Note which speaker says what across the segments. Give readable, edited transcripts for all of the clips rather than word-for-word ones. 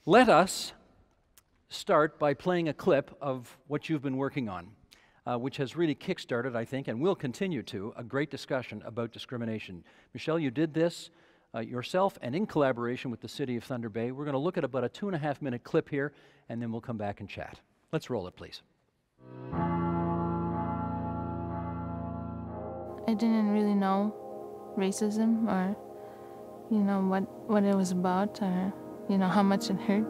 Speaker 1: Let us start by playing a clip of what you've been working on, which has really kick-started, I think, and will continue to, a great discussion about discrimination. Michelle, you did this yourself and in collaboration with the City of Thunder Bay. We're going to look at about a 2.5-minute clip here, and then we'll come back and chat. Let's roll it, please.
Speaker 2: I didn't really know racism or, what it was about or, how much it hurt,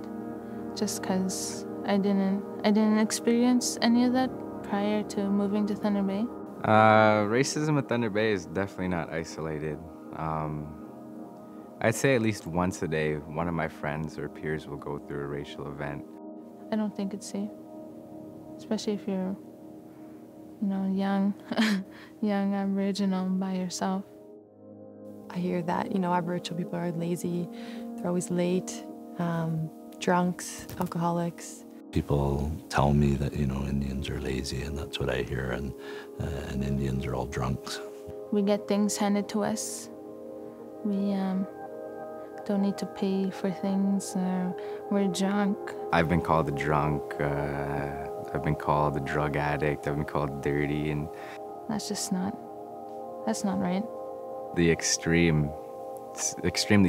Speaker 2: just because I didn't experience any of that prior to moving to Thunder Bay.
Speaker 3: Racism at Thunder Bay is definitely not isolated. I'd say at least once a day, one of my friends or peers will go through a racial event.
Speaker 2: I don't think it's safe, especially if you're, young, young Aboriginal by yourself.
Speaker 4: I hear that, Aboriginal people are lazy, they're always late, drunks, alcoholics.
Speaker 5: People tell me that, Indians are lazy, and that's what I hear, and Indians are all drunks.
Speaker 2: We get things handed to us. We don't need to pay for things, or we're drunk.
Speaker 3: I've been called a drunk, I've been called a drug addict, I've been called dirty, and
Speaker 2: that's not right.
Speaker 3: The extremely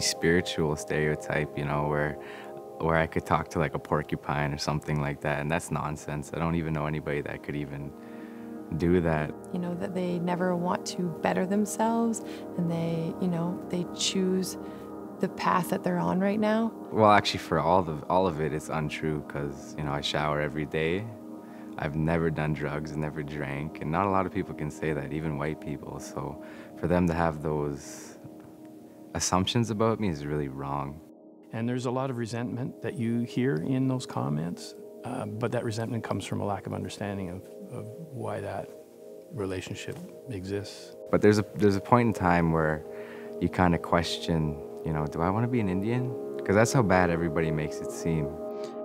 Speaker 3: spiritual stereotype, where I could talk to like a porcupine or something like that, and that's nonsense. I don't even know anybody that could even do that.
Speaker 4: That they never want to better themselves, and they choose the path that they're on right now.
Speaker 3: Well, actually, for all of it, it's untrue, because I shower every day. I've never done drugs, never drank, and not a lot of people can say that, even white people. So for them to have those assumptions about me is really wrong.
Speaker 6: And there's a lot of resentment that you hear in those comments, but that resentment comes from a lack of understanding of why that relationship exists.
Speaker 3: But there's a point in time where you kind of question, do I want to be an Indian? Because that's how bad everybody makes it seem.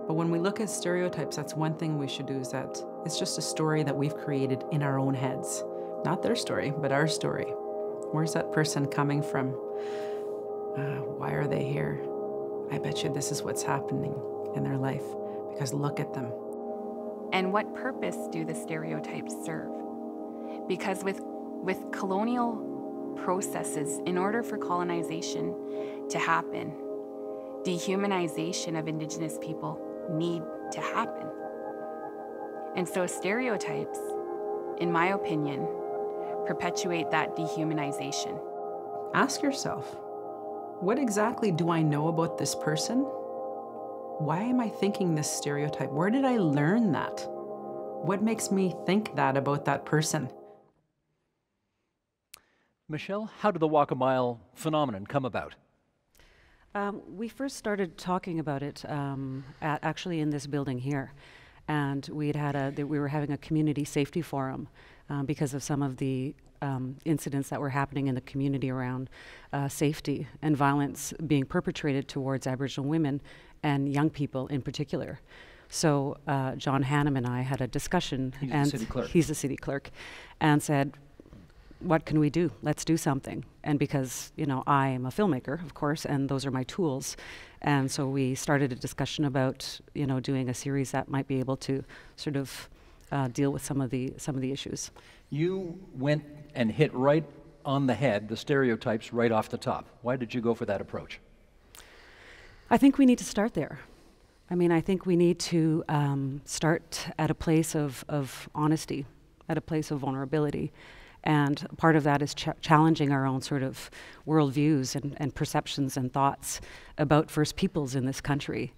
Speaker 7: But when we look at stereotypes, that's one thing we should do, is that it's just a story that we've created in our own heads. Not their story, but our story. Where's that person coming from? Why are they here? I bet you this is what's happening in their life, because look at them.
Speaker 8: And what purpose do the stereotypes serve? Because with colonial processes, in order for colonization to happen, dehumanization of Indigenous people need to happen. And so stereotypes, in my opinion, perpetuate that dehumanization.
Speaker 7: Ask yourself, what exactly do I know about this person? Why am I thinking this stereotype? Where did I learn that? What makes me think that about that person?
Speaker 1: Michelle, how did the Walk a Mile phenomenon come about?
Speaker 9: We first started talking about it actually in this building here, and we were having a community safety forum because of some of the incidents that were happening in the community around safety and violence being perpetrated towards Aboriginal women and young people in particular. So John Hannam and I had a discussion,
Speaker 1: He's the city clerk,
Speaker 9: and said, what can we do? Let's do something. And because, I am a filmmaker, of course, and those are my tools. And so we started a discussion about, doing a series that might be able to sort of deal with some of the issues.
Speaker 1: You went and hit right on the head, the stereotypes right off the top. Why did you go for that approach?
Speaker 9: I think we need to start there. I think we need to start at a place of honesty, at a place of vulnerability. And part of that is challenging our own sort of worldviews and perceptions and thoughts about First Peoples in this country.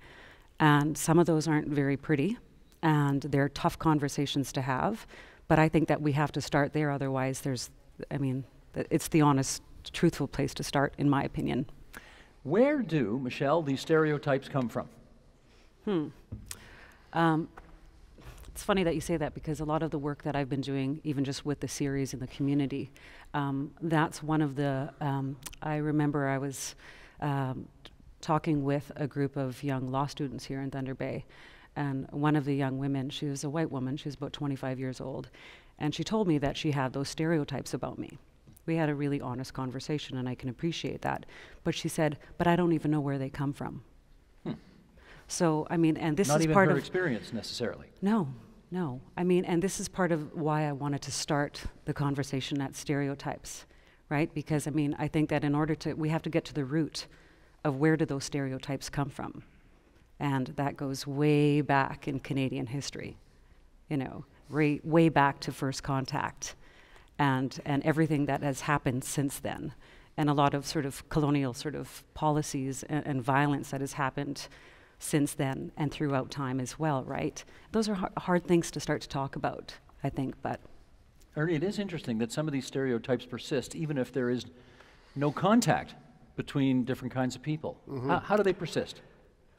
Speaker 9: And some of those aren't very pretty, and they're tough conversations to have. But I think that we have to start there, otherwise it's the honest, truthful place to start, in my opinion.
Speaker 1: Where do, Michelle, these stereotypes come from?
Speaker 9: It's funny that you say that, because a lot of the work that I've been doing, even just with the series in the community, that's one of the, I remember I was talking with a group of young law students here in Thunder Bay, and one of the young women, she was a white woman, she was about 25 years old, and she told me that she had those stereotypes about me. We had a really honest conversation, and I can appreciate that. But she said, but I don't even know where they come from. So, I mean, and this
Speaker 1: Not
Speaker 9: is
Speaker 1: even
Speaker 9: part
Speaker 1: her
Speaker 9: of
Speaker 1: experience necessarily.
Speaker 9: No, no. I mean, and this is part of why I wanted to start the conversation at stereotypes, right? Because, I mean, I think that in order to, we have to get to the root of where do those stereotypes come from. And that goes way back in Canadian history, you know, way back to first contact and everything that has happened since then. And a lot of sort of colonial sort of policies and violence that has happened since then and throughout time as well, right? Those are hard things to start to talk about, I think, but...
Speaker 1: Ernie, it is interesting that some of these stereotypes persist even if there is no contact between different kinds of people.
Speaker 10: Mm-hmm.
Speaker 1: How do they persist?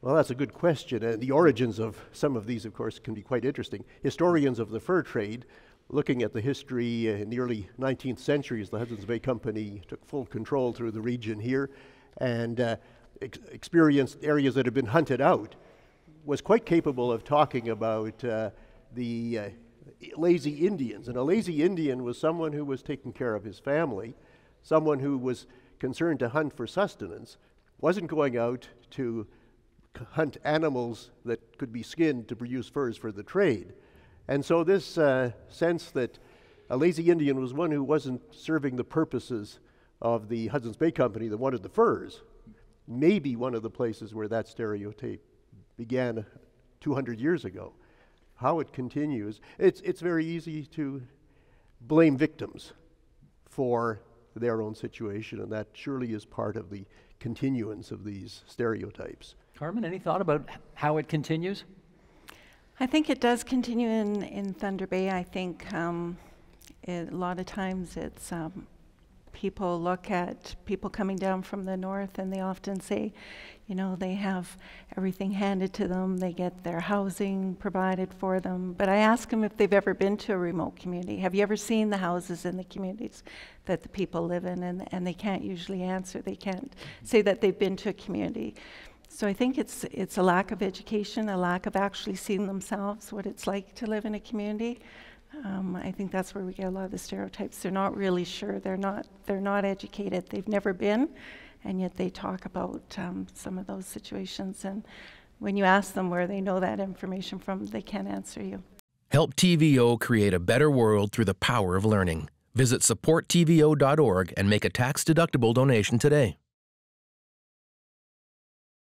Speaker 10: Well, that's a good question. And the origins of some of these, of course, can be quite interesting. Historians of the fur trade, looking at the history in the early 19th century as the Hudson's Bay Company took full control through the region here and experienced areas that had been hunted out, was quite capable of talking about the lazy Indians. And a lazy Indian was someone who was taking care of his family, someone who was concerned to hunt for sustenance, wasn't going out to hunt animals that could be skinned to produce furs for the trade. And so this sense that a lazy Indian was one who wasn't serving the purposes of the Hudson's Bay Company that wanted the furs, may be one of the places where that stereotype began 200 years ago. How it continues, it's very easy to blame victims for their own situation, and that surely is part of the continuance of these stereotypes.
Speaker 1: Carmen, any thought about how it continues?
Speaker 11: I think it does continue in Thunder Bay. I think a lot of times it's people look at people coming down from the north and they often say, you know, they have everything handed to them, they get their housing provided for them. But I ask them if they've ever been to a remote community. Have you ever seen the houses in the communities that the people live in? And they can't usually answer. They can't say that they've been to a community. So I think it's a lack of education, a lack of actually seeing themselves, what it's like to live in a community. I think that's where we get a lot of the stereotypes. They're not really sure. They're not educated. They've never been, and yet they talk about some of those situations. And when you ask them where they know that information from, they can't answer you.
Speaker 12: Help TVO create a better world through the power of learning. Visit supporttvo.org and make a tax-deductible donation today.